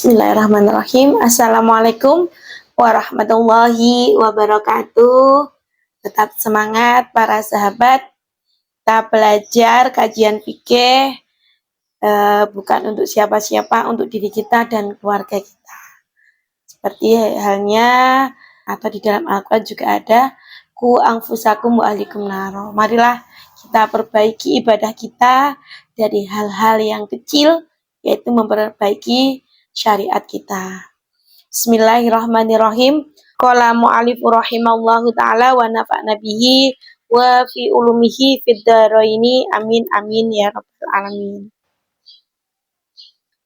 Bismillahirrahmanirrahim. Assalamualaikum warahmatullahi wabarakatuh. Tetap semangat para sahabat. Kita belajar kajian fikih bukan untuk siapa-siapa, untuk diri kita dan keluarga kita. Seperti halnya atau di dalam Al-Quran juga ada ku anfusakum wa ahlikum naro. Marilah kita perbaiki ibadah kita dari hal-hal yang kecil, yaitu memperbaiki syariat kita. Bismillahirrahmanirrahim. Qala mu'alifu rahimallahu ta'ala wa nafa'na bihi wa fi ulumihi fid dharaini amin amin ya rabbal alamin.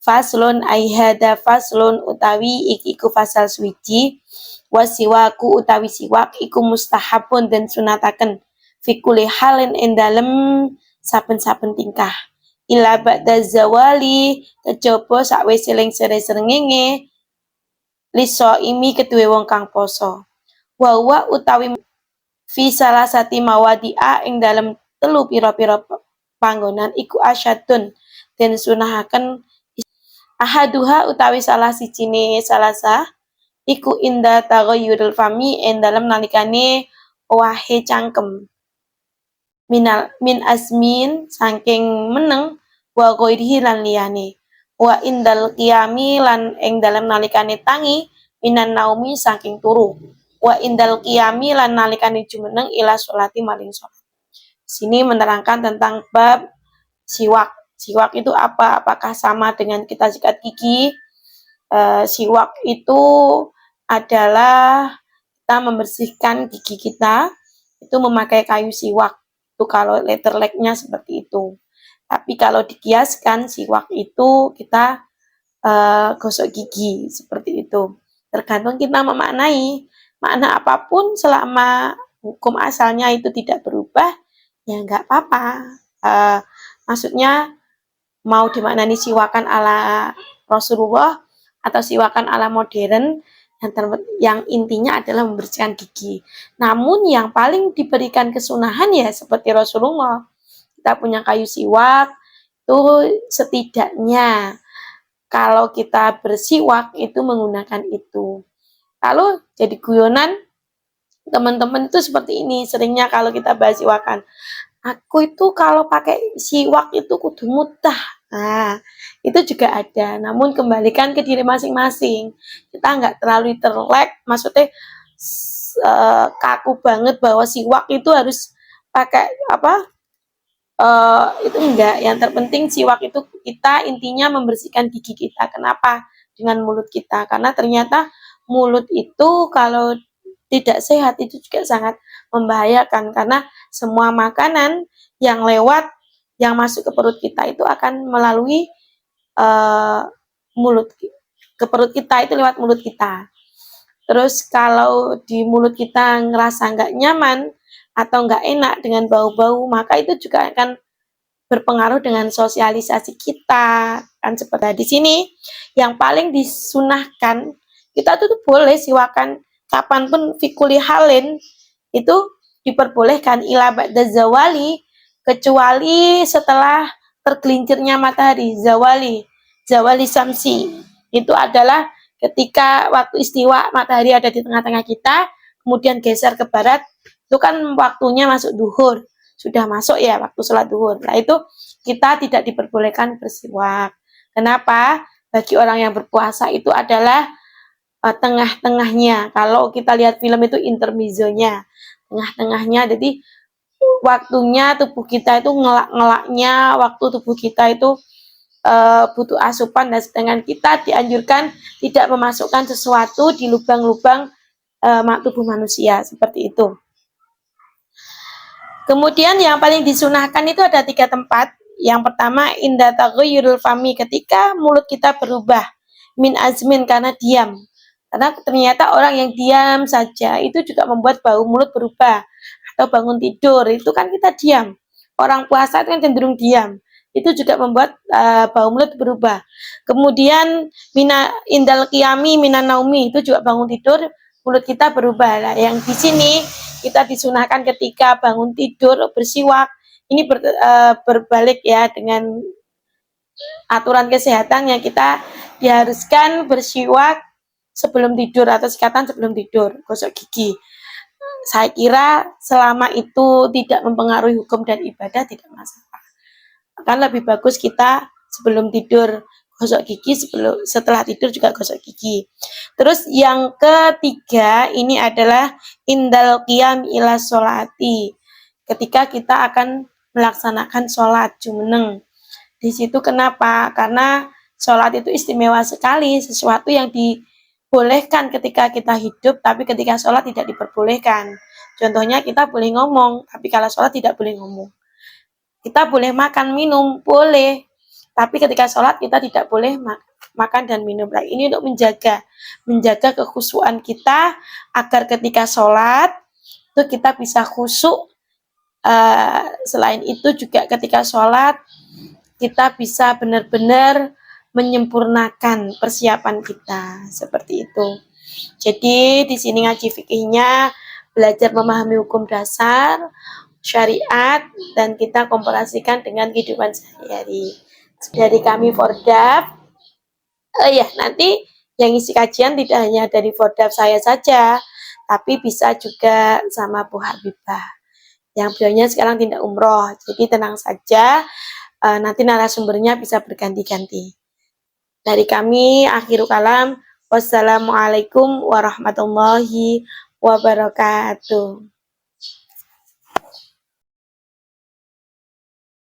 Faslun aihada faslun utawi iku fasal suci wa siwaku utawi siwak iku mustahabun dan sunataken fi kulli halin ing dalem saben-saben tingkah. Ila ba'da zawali kejaba sakwise srengenge liso imi kedue wong kang poso. Wa utawi fi salasati mawadi'a ing dalem telu pira-pira panggonan iku asyadun den sunahaken ahaduha utawi salah sijine salasa iku inda taghayyurul fami ing dalem nalikane wahe cangkem. Min asmin saking meneng wa ghairihi lan liyane wa indal qiyami lan ing dalem nalikane tangi minan naumi saking turu wa indal qiyami lan nalikane jumeneng ila sholati maring salat. Sini menerangkan tentang bab siwak. Siwak itu apa? Apakah sama dengan kita sikat gigi? Siwak itu adalah kita membersihkan gigi kita itu memakai kayu siwak. Itu kalau letter leg-nya seperti itu. Tapi kalau dikiaskan siwak itu kita gosok gigi seperti itu. Tergantung kita memaknai makna apapun selama hukum asalnya itu tidak berubah ya nggak apa-apa. Maksudnya mau dimaknani siwakan ala Rasulullah atau siwakan ala modern yang intinya adalah membersihkan gigi. Namun yang paling diberikan kesunahan ya seperti Rasulullah. Kita punya kayu siwak, itu setidaknya kalau kita bersiwak itu menggunakan itu. Kalau jadi guyonan, teman-teman itu seperti ini, seringnya kalau kita bahas siwakan. Aku itu kalau pakai siwak itu kudu mudah. Nah, itu juga ada. Namun kembalikan ke diri masing-masing. Kita nggak terlalu terlek, maksudnya kaku banget bahwa siwak itu harus pakai apa? Itu enggak. Yang terpenting siwak itu kita intinya membersihkan gigi kita. Kenapa? Dengan mulut kita. Karena ternyata mulut itu kalau tidak sehat itu juga sangat membahayakan karena semua makanan yang lewat yang masuk ke perut kita itu akan melalui mulut ke perut kita itu lewat mulut kita. Terus kalau di mulut kita ngerasa nggak nyaman atau nggak enak dengan bau-bau, maka itu juga akan berpengaruh dengan sosialisasi kita. Kan seperti di sini yang paling disunahkan kita tuh boleh siwakan kapanpun fikuli halin itu diperbolehkan ila ba'da zawali kecuali setelah tergelincirnya matahari zawali samsi itu adalah ketika waktu istiwa matahari ada di tengah-tengah kita kemudian geser ke barat itu kan waktunya masuk duhur sudah masuk ya waktu sholat duhur. Nah itu kita tidak diperbolehkan bersiwak. Kenapa? Bagi orang yang berpuasa itu adalah tengah-tengahnya. Kalau kita lihat film itu intermezzonya, tengah-tengahnya. Jadi waktunya tubuh kita itu ngelak-ngelaknya, waktu tubuh kita itu butuh asupan dan sedangkan kita dianjurkan tidak memasukkan sesuatu di lubang-lubang tubuh manusia seperti itu. Kemudian yang paling disunahkan itu ada 3 tempat. Yang pertama inda taghayyurul fami ketika mulut kita berubah min azmin karena diam. Karena ternyata orang yang diam saja itu juga membuat bau mulut berubah. Atau bangun tidur, itu kan kita diam. Orang puasa itu kan cenderung diam. Itu juga membuat bau mulut berubah. Kemudian indal qiyami minan naumi, itu juga bangun tidur, mulut kita berubah. Nah, yang di sini kita disunahkan ketika bangun tidur bersiwak. Ini berbalik ya dengan aturan kesehatan yang kita diharuskan bersiwak sebelum tidur atau sikatan sebelum tidur, gosok gigi. Saya kira selama itu tidak mempengaruhi hukum dan ibadah tidak masalah. Kan lebih bagus kita sebelum tidur gosok gigi, setelah tidur juga gosok gigi. Terus yang ketiga ini adalah indal qiyam ila sholati. Ketika kita akan melaksanakan sholat jumeneng. Di situ kenapa? Karena sholat itu istimewa sekali, sesuatu yang dibolehkan ketika kita hidup, tapi ketika sholat tidak diperbolehkan. Contohnya kita boleh ngomong, tapi kalau sholat tidak boleh ngomong. Kita boleh makan, minum, boleh. Tapi ketika sholat kita tidak boleh makan dan minum. Nah, ini untuk menjaga kekhusyuan kita, agar ketika sholat, itu kita bisa khusyuk. Selain itu juga ketika sholat, kita bisa benar-benar menyempurnakan persiapan kita seperti itu. Jadi di sini ngaji fikihnya belajar memahami hukum dasar, syariat, dan kita komparasikan dengan kehidupan sehari-hari. Dari kami Fordaf, ya nanti yang isi kajian tidak hanya dari Fordaf saya saja, tapi bisa juga sama Bu Habibah. Yang beliaunya sekarang tidak umroh, jadi tenang saja. Nanti narasumbernya bisa berganti-ganti. Dari kami, akhirul kalam. Wassalamualaikum warahmatullahi wabarakatuh.